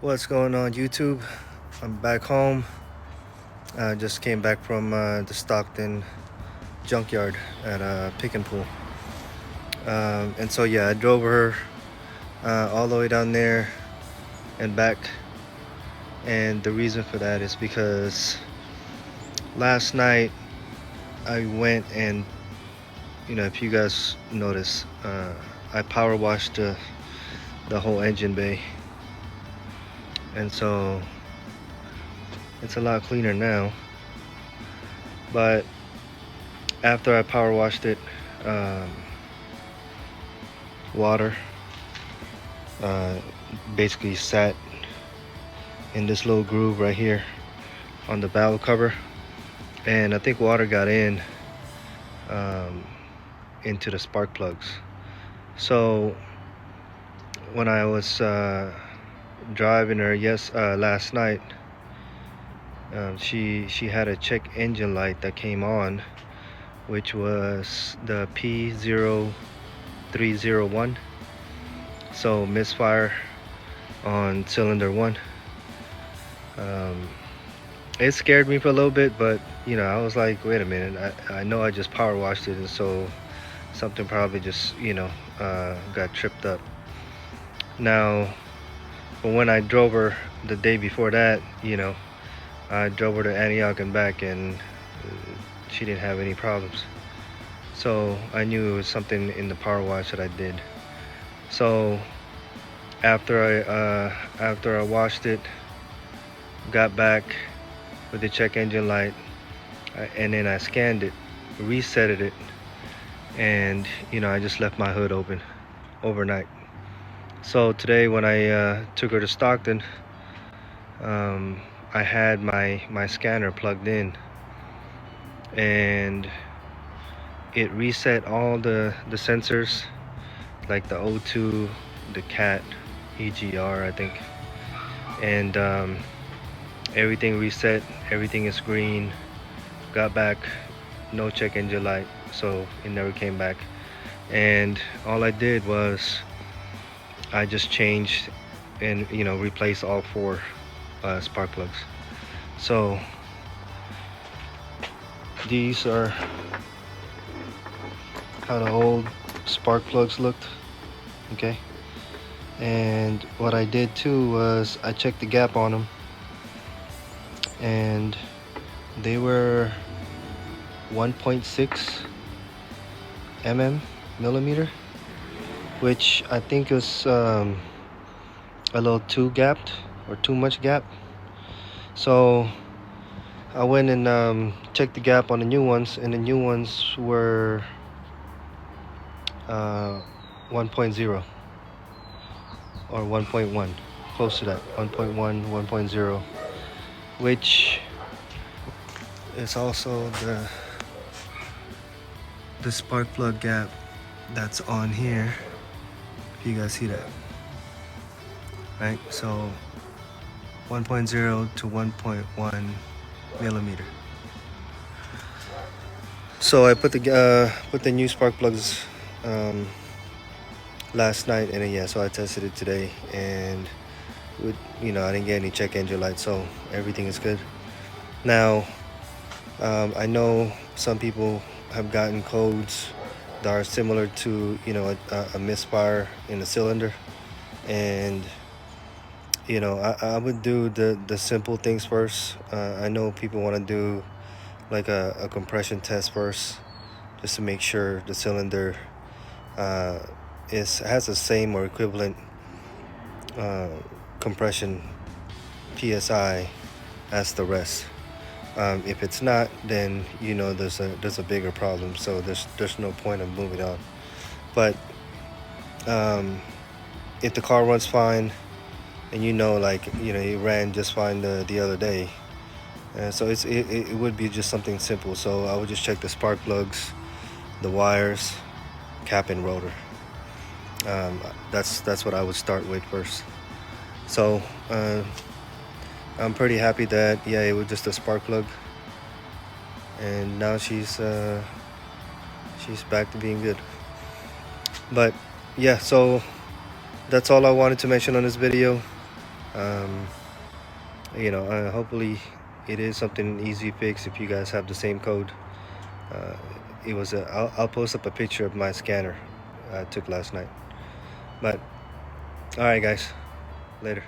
What's going on, YouTube? I'm back home. I just came back from the Stockton junkyard at Pick and Pool. And so, yeah, I drove her all the way down there and back. And the reason for that is because last night I went and, if you guys notice, I power washed the whole engine bay. And so it's a lot cleaner now. But after I power washed it, water basically sat in this little groove right here on the valve cover, and I think water got into the spark plugs. So when I was driving her last night, she had a check engine light that came on, which was the P0301. So misfire on cylinder 1. It scared me for a little bit, but I was like, wait a minute, I know I just power washed it, and so something probably just got tripped up. Now, but when I drove her the day before that, I drove her to Antioch and back, and she didn't have any problems. So I knew it was something in the power wash that I did. So after I washed it, got back with the check engine light, and then I scanned it, resetted it, and I just left my hood open overnight. So today when I took her to Stockton, I had my scanner plugged in, and it reset all the sensors, like the O2, the CAT, EGR, I think, and everything reset. Everything is green. Got back, no check engine light, so it never came back. And all I did was I just changed and replaced all 4 spark plugs. So these are how the old spark plugs looked. Okay, and what I did too was I checked the gap on them, and they were 1.6 millimeter, which I think is a little too gapped, or too much gap. So I went and checked the gap on the new ones, and the new ones were 1.0 or 1.1, close to that, 1.1, 1.0, which is also the spark plug gap that's on here, if you guys see that, right? So 1.0 to 1.1 millimeter. So I put the new spark plugs last night, and so I tested it today, and I didn't get any check engine light, so everything is good. Now I know some people have gotten codes that are similar to a misfire in the cylinder, and I would do the simple things first. I know people want to do like a compression test first, just to make sure the cylinder has the same or equivalent compression PSI as the rest. If it's not, then there's a bigger problem, so there's no point of moving on. But if the car runs fine, and it ran just fine the other day, so it would be just something simple. So I would just check the spark plugs, the wires, cap, and rotor. That's what I would start with first. So I'm pretty happy that it was just a spark plug, and now she's back to being good. But yeah, so that's all I wanted to mention on this video. Um, hopefully it is something easy fix if you guys have the same code. Uh, it was I'll post up a picture of my scanner I took last night. But all right, guys, later.